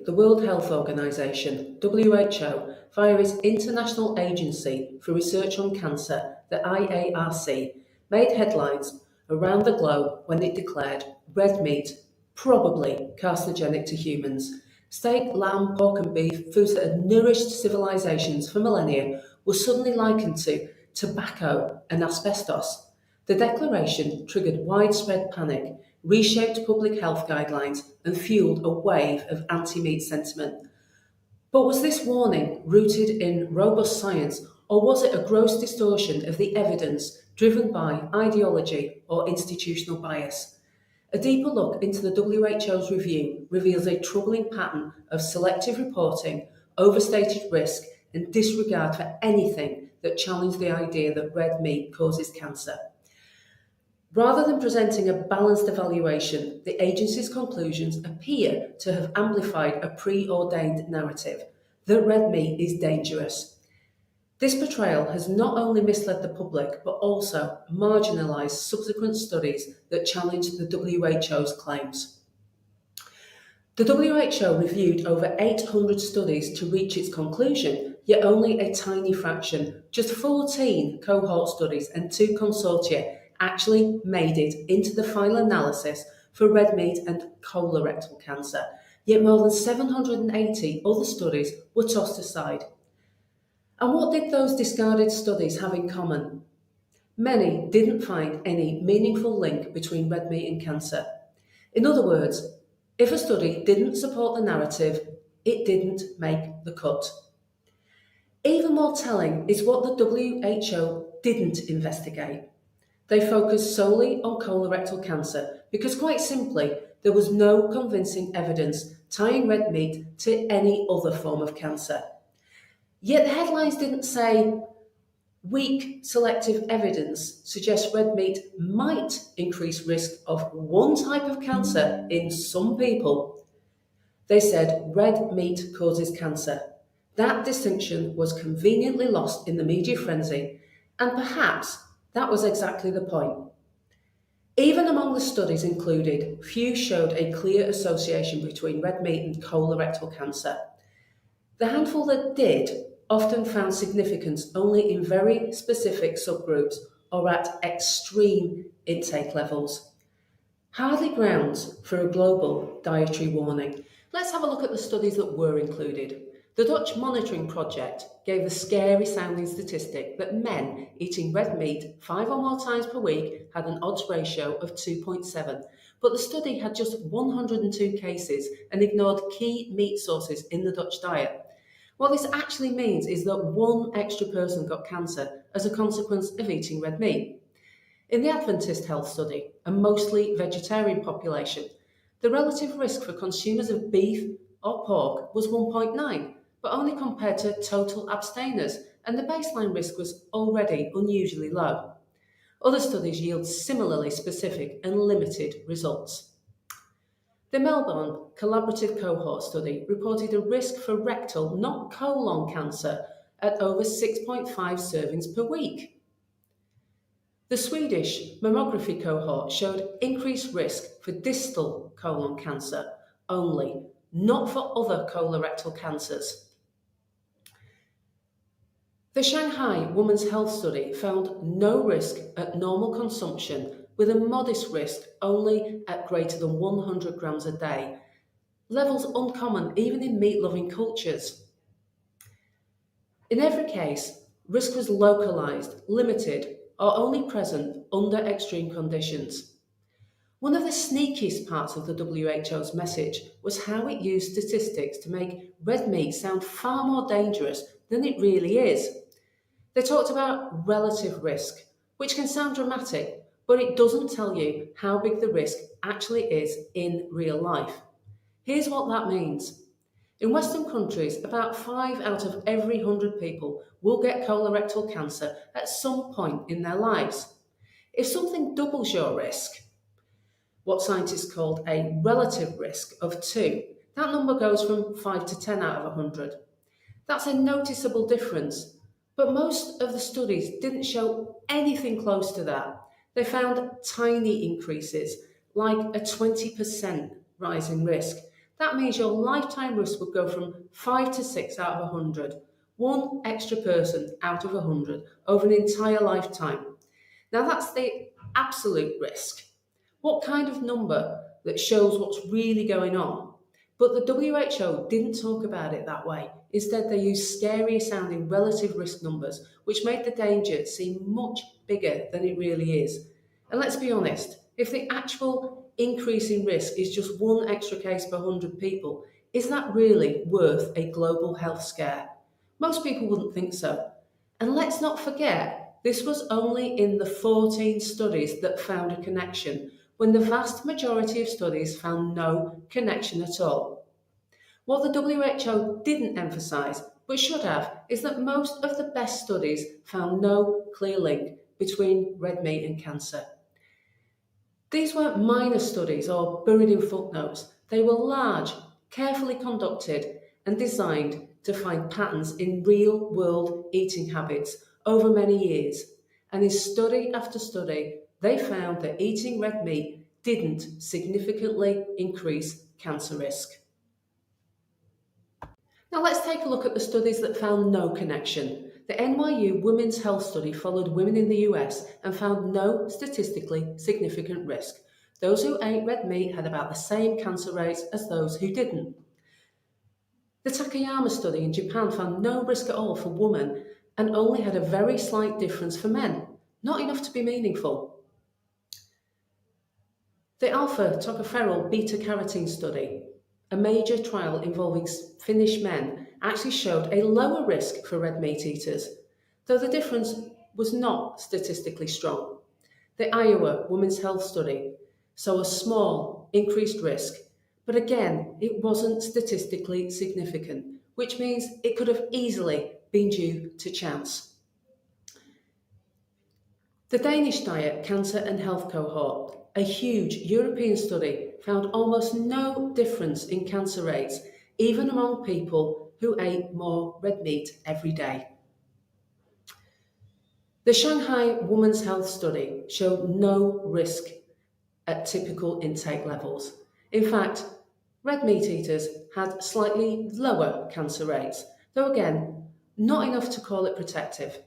the World Health Organization, WHO, via its International Agency for Research on Cancer, the IARC, made headlines around the globe when it declared red meat probably carcinogenic to humans. Steak, lamb, pork and beef, foods that had nourished civilizations for millennia, were suddenly likened to tobacco and asbestos. The declaration triggered widespread panic, reshaped public health guidelines, and fueled a wave of anti-meat sentiment. But was this warning rooted in robust science, or was it a gross distortion of the evidence driven by ideology or institutional bias? A deeper look into the WHO's review reveals a troubling pattern of selective reporting, overstated risk, and disregard for anything that challenged the idea that red meat causes cancer. Rather than presenting a balanced evaluation, the agency's conclusions appear to have amplified a preordained narrative that red meat is dangerous. This portrayal has not only misled the public, but also marginalised subsequent studies that challenge the WHO's claims. The WHO reviewed over 800 studies to reach its conclusion, yet only a tiny fraction, just 14 cohort studies and 2 consortia, actually made it into the final analysis for red meat and colorectal cancer, yet more than 780 other studies were tossed aside. And what did those discarded studies have in common? Many didn't find any meaningful link between red meat and cancer. In other words, if a study didn't support the narrative, it didn't make the cut. Even more telling is what the WHO didn't investigate. They focused solely on colorectal cancer because, quite simply, there was no convincing evidence tying red meat to any other form of cancer. Yet the headlines didn't say, weak selective evidence suggests red meat might increase risk of one type of cancer in some people. They said red meat causes cancer. That distinction was conveniently lost in the media frenzy, and perhaps that was exactly the point. Even among the studies included, few showed a clear association between red meat and colorectal cancer. The handful that did often found significance only in very specific subgroups or at extreme intake levels. Hardly grounds for a global dietary warning. Let's have a look at the studies that were included. The Dutch monitoring project gave the scary sounding statistic that men eating red meat 5 or more times per week had an odds ratio of 2.7, but the study had just 102 cases and ignored key meat sources in the Dutch diet. What this actually means is that one extra person got cancer as a consequence of eating red meat. In the Adventist Health Study, a mostly vegetarian population, the relative risk for consumers of beef or pork was 1.9, but only compared to total abstainers, and the baseline risk was already unusually low. Other studies yield similarly specific and limited results. The Melbourne Collaborative Cohort Study reported a risk for rectal, not colon cancer, at over 6.5 servings per week. The Swedish mammography cohort showed increased risk for distal colon cancer only, not for other colorectal cancers. The Shanghai Women's Health Study found no risk at normal consumption, with a modest risk only at greater than 100 grams a day, levels uncommon even in meat-loving cultures. In every case, risk was localized, limited, or only present under extreme conditions. One of the sneakiest parts of the WHO's message was how it used statistics to make red meat sound far more dangerous than it really is. They talked about relative risk, which can sound dramatic, but it doesn't tell you how big the risk actually is in real life. Here's what that means. In Western countries, about 5 out of every 100 people will get colorectal cancer at some point in their lives. If something doubles your risk, what scientists called a relative risk of 2, that number goes from 5 to 10 out of 100. That's a noticeable difference, but most of the studies didn't show anything close to that. They found tiny increases, like a 20% rise in risk. That means your lifetime risk would go from 5 to 6 out of 100, one extra person out of 100 over an entire lifetime. Now that's the absolute risk. What kind of number that shows what's really going on? But the WHO didn't talk about it that way. Instead, they used scarier sounding relative risk numbers, which made the danger seem much bigger than it really is. And let's be honest, if the actual increase in risk is just one extra case per 100 people, is that really worth a global health scare? Most people wouldn't think so. And let's not forget, this was only in the 14 studies that found a connection, when the vast majority of studies found no connection at all. What the WHO didn't emphasise, but should have, is that most of the best studies found no clear link between red meat and cancer. These weren't minor studies or buried in footnotes. They were large, carefully conducted, and designed to find patterns in real world eating habits over many years. And in study after study, they found that eating red meat didn't significantly increase cancer risk. Now let's take a look at the studies that found no connection. The NYU Women's Health Study followed women in the US and found no statistically significant risk. Those who ate red meat had about the same cancer rates as those who didn't. The Takayama study in Japan found no risk at all for women and only had a very slight difference for men, not enough to be meaningful. The alpha tocopherol beta-carotene study, a major trial involving Finnish men, actually showed a lower risk for red meat eaters, though the difference was not statistically strong. The Iowa Women's Health Study saw a small increased risk, but again, it wasn't statistically significant, which means it could have easily been due to chance. The Danish Diet, Cancer and Health Cohort, a huge European study, found almost no difference in cancer rates, even among people who ate more red meat every day. The Shanghai Women's Health Study showed no risk at typical intake levels. In fact, red meat eaters had slightly lower cancer rates, though again, not enough to call it protective.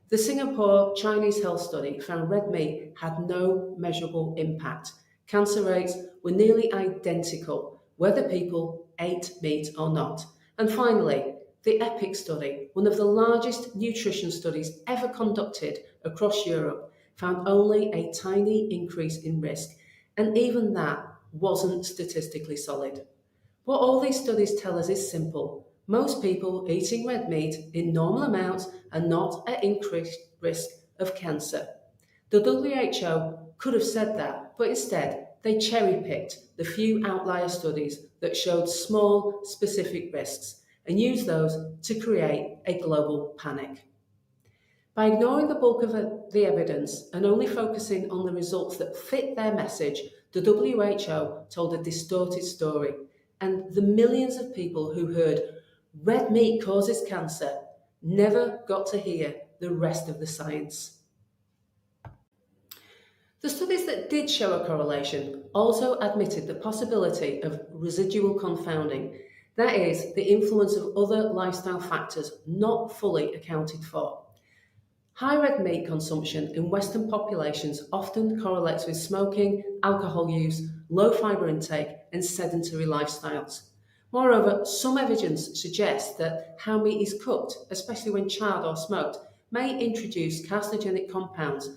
The Singapore Chinese Health Study found red meat had no measurable impact. Cancer rates were nearly identical, whether people ate meat or not. And finally, the EPIC study, one of the largest nutrition studies ever conducted across Europe, found only a tiny increase in risk, and even that wasn't statistically solid. What all these studies tell us is simple. Most people eating red meat in normal amounts are not at increased risk of cancer. The WHO could have said that, but instead they cherry-picked the few outlier studies that showed small, specific risks and used those to create a global panic. By ignoring the bulk of the evidence and only focusing on the results that fit their message, the WHO told a distorted story, and the millions of people who heard red meat causes cancer never got to hear the rest of the science. The studies that did show a correlation also admitted the possibility of residual confounding, that is, the influence of other lifestyle factors not fully accounted for. High red meat consumption in Western populations often correlates with smoking, alcohol use, low fibre intake, and sedentary lifestyles. Moreover, some evidence suggests that how meat is cooked, especially when charred or smoked, may introduce carcinogenic compounds,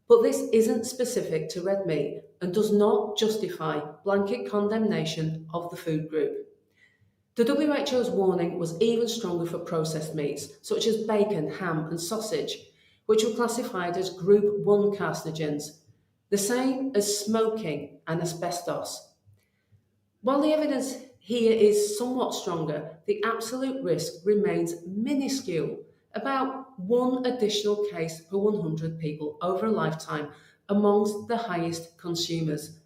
but this isn't specific to red meat and does not justify blanket condemnation of the food group. The WHO's warning was even stronger for processed meats, such as bacon, ham, and sausage, which were classified as Group 1 carcinogens, the same as smoking and asbestos. While the evidence here is somewhat stronger, the absolute risk remains minuscule, about one additional case per 100 people over a lifetime amongst the highest consumers.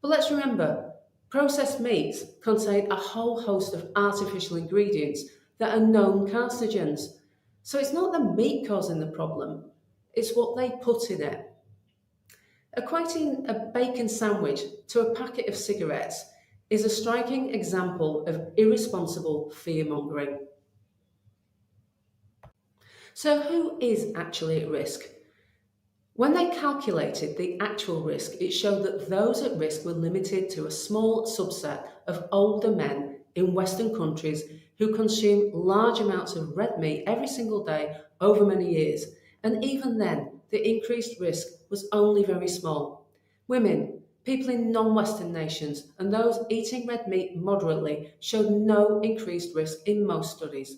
But let's remember, processed meats contain a whole host of artificial ingredients that are known carcinogens. So it's not the meat causing the problem, it's what they put in it. Equating a bacon sandwich to a packet of cigarettes is a striking example of irresponsible fear-mongering. So who is actually at risk? When they calculated the actual risk, it showed that those at risk were limited to a small subset of older men in Western countries who consume large amounts of red meat every single day over many years. And even then, the increased risk was only very small. Women, people in non-Western nations, and those eating red meat moderately showed no increased risk in most studies.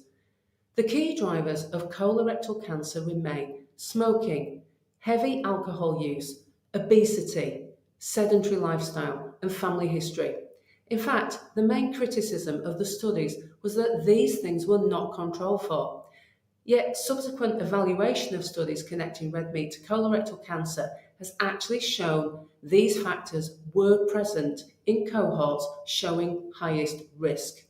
The key drivers of colorectal cancer remain smoking, heavy alcohol use, obesity, sedentary lifestyle, and family history. In fact, the main criticism of the studies was that these things were not controlled for. Yet, subsequent evaluation of studies connecting red meat to colorectal cancer has actually shown these factors were present in cohorts showing highest risk.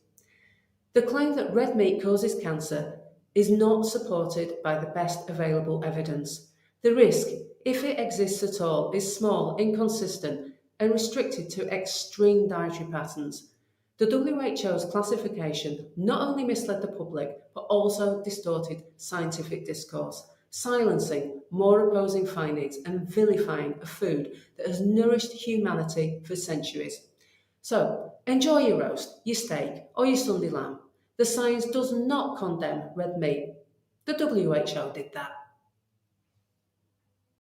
The claim that red meat causes cancer is not supported by the best available evidence. The risk, if it exists at all, is small, inconsistent, and restricted to extreme dietary patterns. The WHO's classification not only misled the public, but also distorted scientific discourse, silencing more opposing findings and vilifying a food that has nourished humanity for centuries. So, enjoy your roast, your steak, or your Sunday lamb. The science does not condemn red meat. The WHO did that.